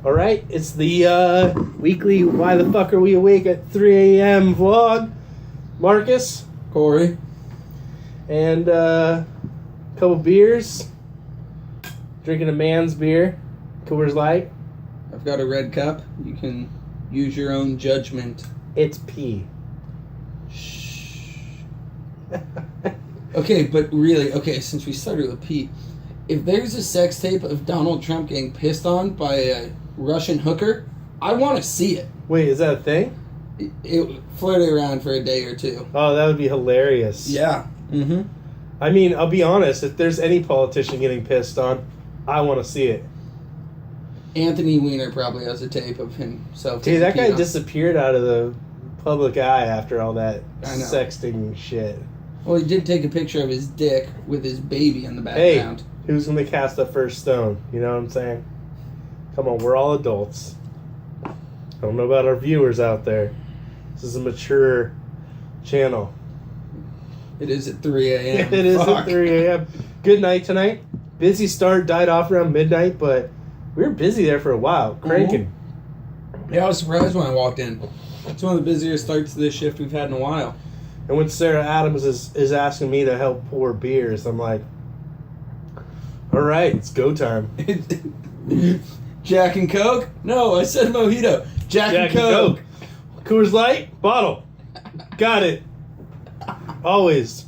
All right, it's the weekly Why the Fuck Are We Awake at 3 a.m. vlog. Marcus. Corey. And a couple beers. Drinking a man's beer. Coors Light. I've got a red cup. You can use your own judgment. It's pee. Shh. Okay, but really, since we started with pee, if there's a sex tape of Donald Trump getting pissed on by a Russian hooker, I want to see it. Wait, is that a thing? It floated around for a day or two. Oh, that would be hilarious. Yeah. Mm-hmm. I mean, I'll be honest. If there's any politician getting pissed on, I want to see it. Anthony Weiner probably has a tape of himself. Dude, that guy on. disappeared out of the public eye after all that I know. sexting shit. Well, he did take a picture of his dick with his baby in the background. Hey, who's going to cast the first stone? You know what I'm saying? Come on, we're all adults. I don't know about our viewers out there. This is a mature channel. It is at 3 a.m. It is at 3 a.m. Good night tonight. Busy start, died off around midnight, but we were busy there for a while, cranking. Yeah, I was surprised when I walked in. It's one of the busiest starts to this shift we've had in a while. And when Sarah Adams is asking me to help pour beers, I'm like, all right, it's go time. Jack and Coke? No, I said mojito. Jack and Coke. Coors Light, bottle. Got it. Always.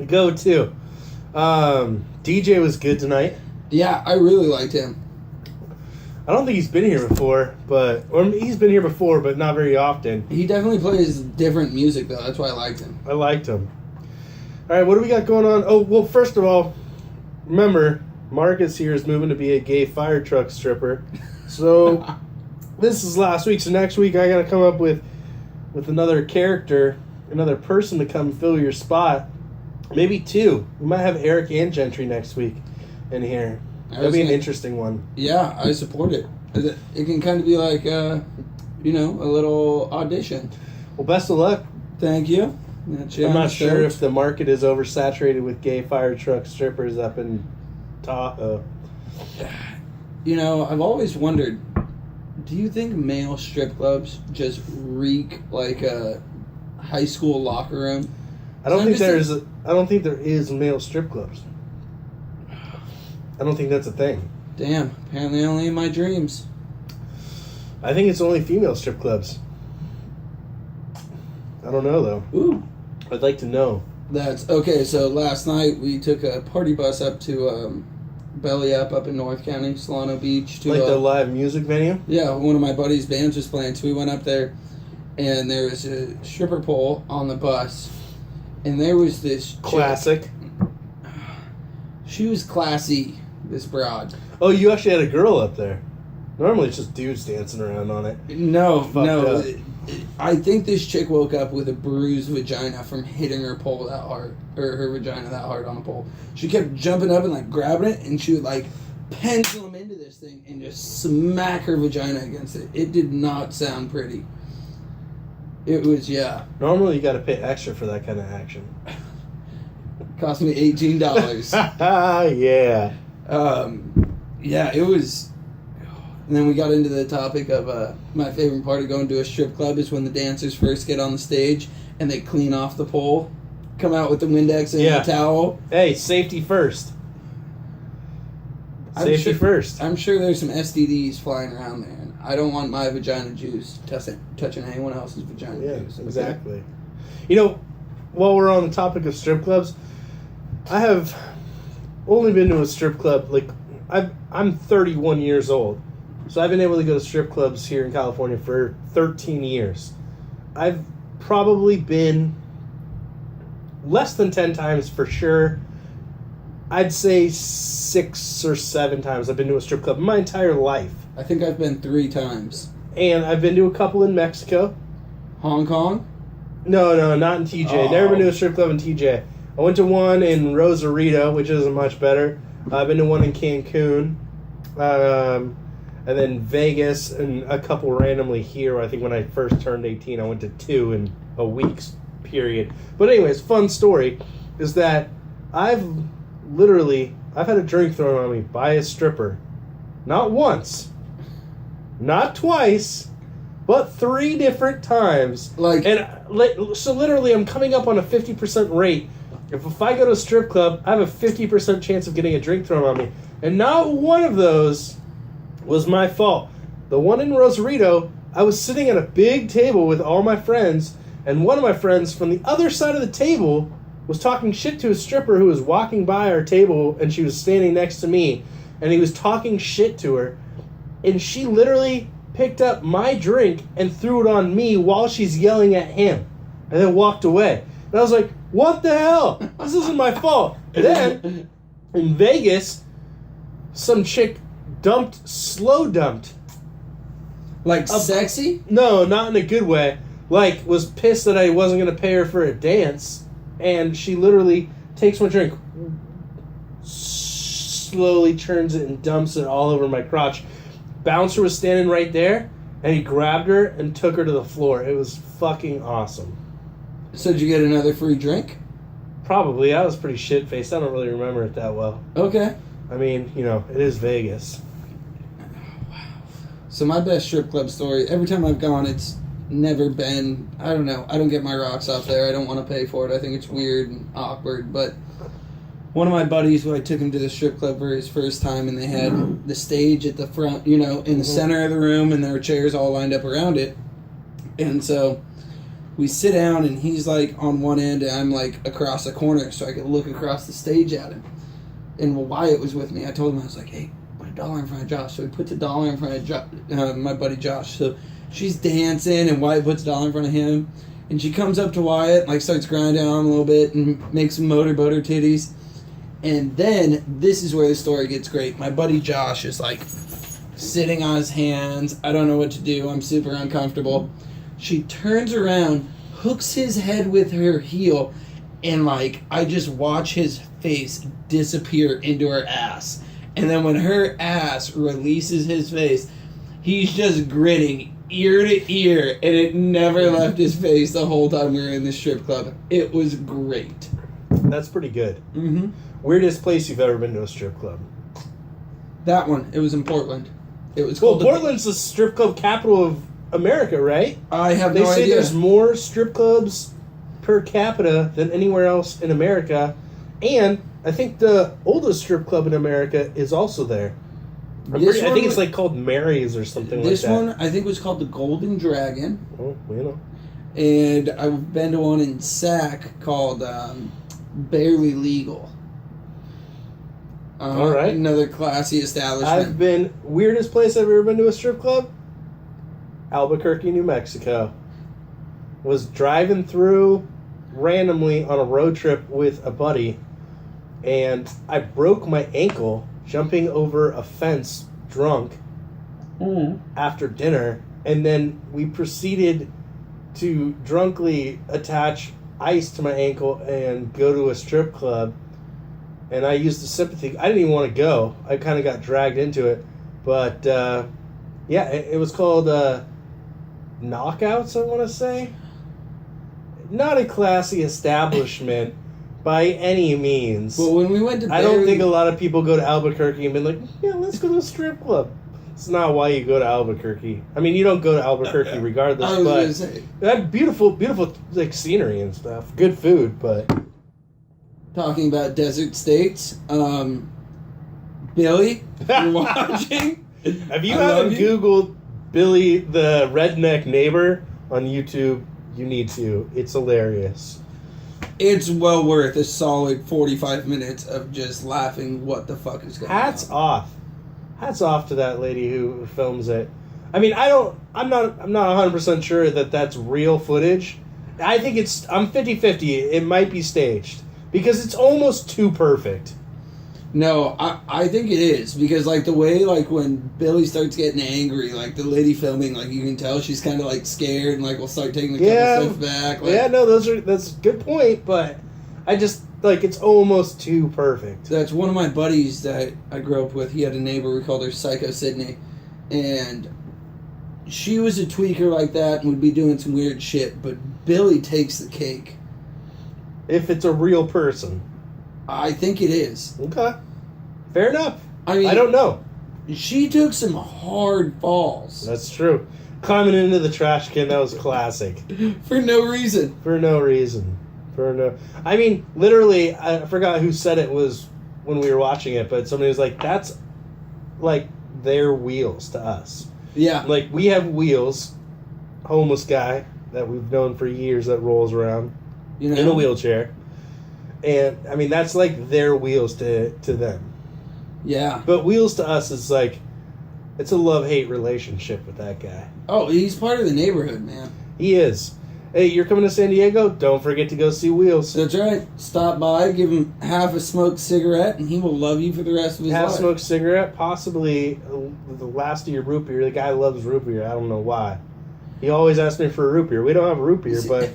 Go to. DJ was good tonight. Yeah, I really liked him. I don't think he's been here before, or he's been here before, but not very often. He definitely plays different music, though. That's why I liked him. I liked him. All right, what do we got going on? Oh, well, first of all, remember, Marcus here is moving to be a gay fire truck stripper. So this is last week. So next week I got to come up with another character, another person to come fill your spot. Maybe two. We might have Eric and Gentry next week in here. That'd be an interesting one. Yeah, I support it. It can kind of be like, a little audition. Well, best of luck. Thank you. I'm not sure if the market is oversaturated with gay fire truck strippers up in Tahoe. I've always wondered, do you think male strip clubs just reek like a high school locker room? I don't think there is male strip clubs. I don't think that's a thing. Damn, apparently only in my dreams. I think it's only female strip clubs. I don't know though. Ooh. I'd like to know. That's okay. So last night we took a party bus up to Belly Up in North County, Solano Beach. To the live music venue? Yeah, one of my buddy's bands was playing, so we went up there, and there was a stripper pole on the bus, and there was this classic. Chick. She was classy, this broad. Oh, you actually had a girl up there. Normally it's just dudes dancing around on it. No. Up. I think this chick woke up with a bruised vagina from hitting her pole that hard, or her vagina that hard on a pole. She kept jumping up and grabbing it, and she would pendulum into this thing and just smack her vagina against it. It did not sound pretty. It was, yeah. Normally you got to pay extra for that kind of action. Cost me $18. Yeah. Yeah, it was. And then we got into the topic of my favorite part of going to a strip club is when the dancers first get on the stage and they clean off the pole, come out with the Windex and the towel. Hey, safety first. Safety first. I'm sure there's some STDs flying around there, and I don't want my vagina juice touching anyone else's vagina juice. Exactly. While we're on the topic of strip clubs, I have only been to a strip club, I'm 31 years old. So I've been able to go to strip clubs here in California for 13 years. I've probably been less than 10 times for sure. I'd say 6 or 7 times I've been to a strip club in my entire life. I think I've been 3 times. And I've been to a couple in Mexico. Hong Kong? No, not in TJ. Oh. Never been to a strip club in TJ. I went to one in Rosarito, which isn't much better. I've been to one in Cancun. And then Vegas, and a couple randomly here. I think when I first turned 18, I went to 2 in a week's period. But anyways, fun story is that I've had a drink thrown on me by a stripper. Not once, not twice, but 3 different times. Like, So literally, I'm coming up on a 50% rate. If I go to a strip club, I have a 50% chance of getting a drink thrown on me. And not one of those was my fault. The one in Rosarito, I was sitting at a big table with all my friends, and one of my friends from the other side of the table was talking shit to a stripper who was walking by our table, and she was standing next to me, and he was talking shit to her, and she literally picked up my drink and threw it on me while she's yelling at him, and then walked away. And I was like, what the hell? This isn't my fault. And then, in Vegas, some chick slow dumped. like sexy? No, not in a good way. Like, was pissed that I wasn't going to pay her for a dance, and she literally takes my drink, slowly turns it and dumps it all over my crotch. Bouncer was standing right there, and he grabbed her and took her to the floor. It was fucking awesome. So did you get another free drink? Probably. I was pretty shit-faced. I don't really remember it that well. Okay. I mean, it is Vegas. So my best strip club story, every time I've gone, it's never been, I don't know, I don't get my rocks off there. I don't want to pay for it. I think it's weird and awkward. But one of my buddies, who I took him to the strip club for his first time, and they had the stage at the front, in the center of the room, and there were chairs all lined up around it. And so we sit down, and he's like on one end, and I'm like across the corner, so I could look across the stage at him. And Wyatt was with me. I told him, I was like, hey, put $1 in front of Josh. So he puts $1 in front of my buddy Josh. So she's dancing, and Wyatt puts $1 in front of him. And she comes up to Wyatt, like starts grinding on him a little bit, and makes some motorboat her titties. And then, this is where the story gets great. My buddy Josh is like sitting on his hands. I don't know what to do. I'm super uncomfortable. She turns around, hooks his head with her heel, and like, I just watch his face disappear into her ass. And then when her ass releases his face, he's just grinning ear to ear, and it never left his face the whole time we were in the strip club. It was great. That's pretty good. Mm-hmm. Weirdest place you've ever been to a strip club? That one, it was in Portland. It was Well, called Portland's the strip club capital of America, right? I have They no say idea. there's more strip clubs per capita than anywhere else in America, and I think the oldest strip club in America is also there. I think it's like called Mary's or something like that. This one, I think, was called the Golden Dragon. Oh, And I've been to one in Sac called Barely Legal. All right. Another classy establishment. Weirdest place I've ever been to a strip club? Albuquerque, New Mexico. Was driving through randomly on a road trip with a buddy, and I broke my ankle jumping over a fence drunk after dinner, and then we proceeded to drunkenly attach ice to my ankle and go to a strip club. And I used the sympathy. I didn't even want to go. I kind of got dragged into it. But, it was called Knockouts, I want to say. Not a classy establishment by any means. Well, when we went to I don't think a lot of people go to Albuquerque and be like, yeah, let's go to a strip club. It's not why you go to Albuquerque. I mean, you don't go to Albuquerque regardless, but that beautiful like scenery and stuff. Good food, but talking about desert states, Billy, you're watching. If you haven't Googled Billy the Redneck Neighbor on YouTube, you need to. It's hilarious. It's well worth a solid 45 minutes of just laughing. What the fuck is going on? Hats off to that lady who films it. I mean, I'm not 100% sure that that's real footage. I think I'm 50-50. It might be staged because it's almost too perfect. No, I think it is, because like the way like when Billy starts getting angry, like the lady filming, like you can tell she's kind of like scared and like will start taking the couple steps back. Like, yeah, no, that's a good point, but I just like it's almost too perfect. That's one of my buddies that I grew up with. He had a neighbor, we called her Psycho Sydney, and she was a tweaker like that and would be doing some weird shit, but Billy takes the cake. If it's a real person. I think it is. Okay. Fair enough. I mean, I don't know. she took some hard falls That's true. Climbing into the trash can, that was classic. for no reason. For no reason. I mean, literally, I forgot who said it was when we were watching it, but somebody was like, that's like their wheels to us. Yeah. Like, we have wheels, homeless guy that we've known for years that rolls around You know? in a wheelchair. And, I mean, that's like their wheels to them. Yeah. But wheels to us is like, it's a love-hate relationship with that guy. Oh, he's part of the neighborhood, man. He is. Hey, you're coming to San Diego? Don't forget to go see Wheels. That's right. Stop by, give him half a smoked cigarette, and he will love you for the rest of his life. Half smoked cigarette, possibly the last of your root beer. The guy loves root beer. I don't know why. He always asks me for a root beer. We don't have a root beer, but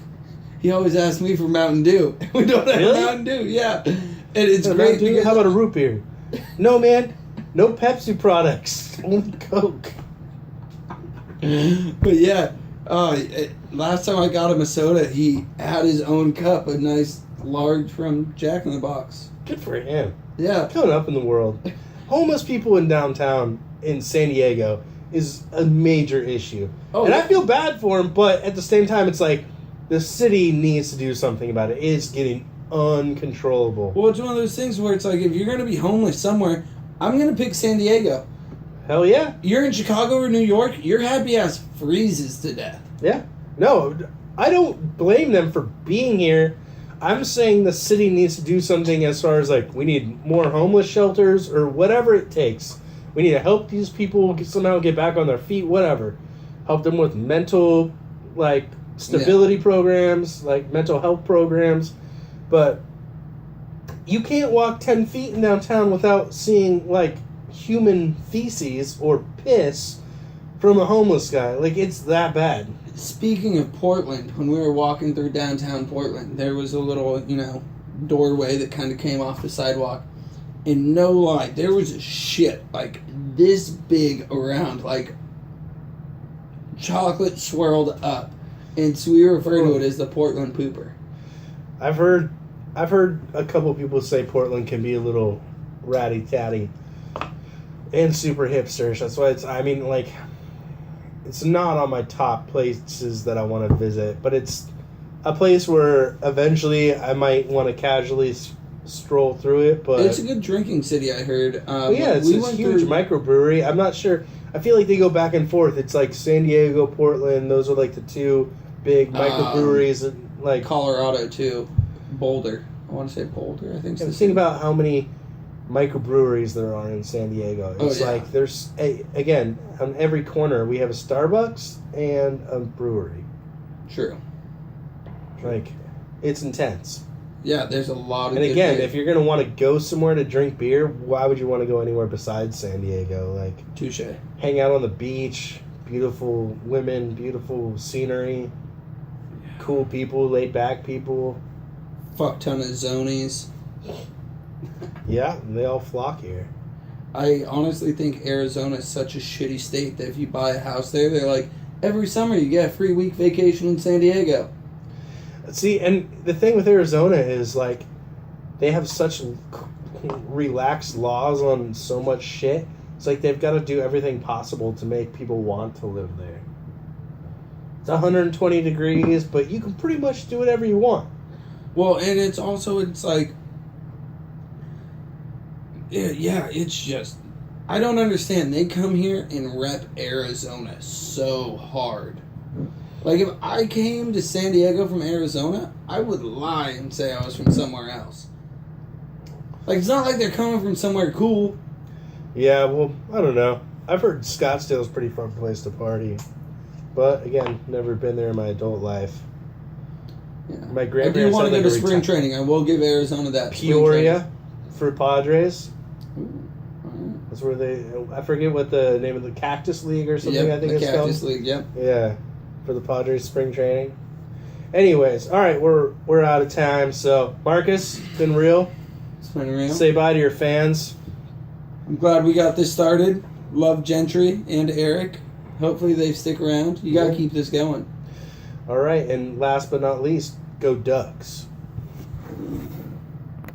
He always asks me for Mountain Dew. We don't have Really? Mountain Dew, yeah. And it's Mountain great Dew? because How about a root beer? No, man. No Pepsi products. Only Coke. But yeah, last time I got him a soda, he had his own cup, a nice large from Jack in the Box. Good for him. Yeah. Coming up in the world. Homeless people in downtown in San Diego is a major issue. Oh, and yeah. I feel bad for him, but at the same time, it's like the city needs to do something about it. It's getting uncontrollable. Well, it's one of those things where it's like, if you're going to be homeless somewhere, I'm going to pick San Diego. Hell yeah. You're in Chicago or New York, your happy ass freezes to death. Yeah. No, I don't blame them for being here. I'm saying the city needs to do something as far as like we need more homeless shelters or whatever it takes. We need to help these people somehow get back on their feet, whatever. Help them with mental like stability programs, like mental health programs. But you can't walk 10 feet in downtown without seeing like human feces or piss from a homeless guy. Like, it's that bad. Speaking of Portland, when we were walking through downtown Portland, there was a little, doorway that kind of came off the sidewalk. And no lie, there was a shit like this big around, like chocolate swirled up. And so we refer to it as the Portland pooper. I've heard a couple people say Portland can be a little ratty-tatty and super hipsterish. That's why it's not on my top places that I want to visit, but it's a place where eventually I might want to casually stroll through it. But It's a good drinking city, I heard. it's a huge microbrewery. I'm not sure. I feel like they go back and forth. It's like San Diego, Portland. Those are like the two big microbreweries. Like Colorado too, Boulder. I want to say Boulder. I think. think about how many microbreweries there are in San Diego. It's like there's again on every corner we have a Starbucks and a brewery. True. Like it's intense. Yeah, there's a lot of. And good again, beer. if you're gonna want to go somewhere to drink beer, why would you want to go anywhere besides San Diego? Like Touche. hang out on the beach, beautiful women, beautiful scenery, cool people, laid back people. Fuck ton of zonies. Yeah, and they all flock here. I honestly think Arizona is such a shitty state that if you buy a house there, they're like, every summer you get a free week vacation in San Diego. See, and the thing with Arizona is like they have such relaxed laws on so much shit. It's like they've got to do everything possible to make people want to live there. It's 120 degrees, but you can pretty much do whatever you want. Well, and it's like, yeah, it's just, I don't understand. They come here and rep Arizona so hard. Like, if I came to San Diego from Arizona, I would lie and say I was from somewhere else. Like, it's not like they're coming from somewhere cool. Yeah, well, I don't know. I've heard Scottsdale's a pretty fun place to party. But, again, never been there in my adult life. Yeah. My I do grandparents want to had, go like, to spring training. I will give Arizona that. Peoria for Padres. Ooh, alright. That's where I forget what the name of the Cactus League or something, Yep, I think the it's called. Cactus League, yep. Yeah, for the Padres spring training. Anyways, all right, we're out of time. So, Marcus, been real. It's been real. Say bye to your fans. I'm glad we got this started. Love Gentry and Eric. Hopefully they stick around. You got to keep this going. All right, and last but not least, go Ducks.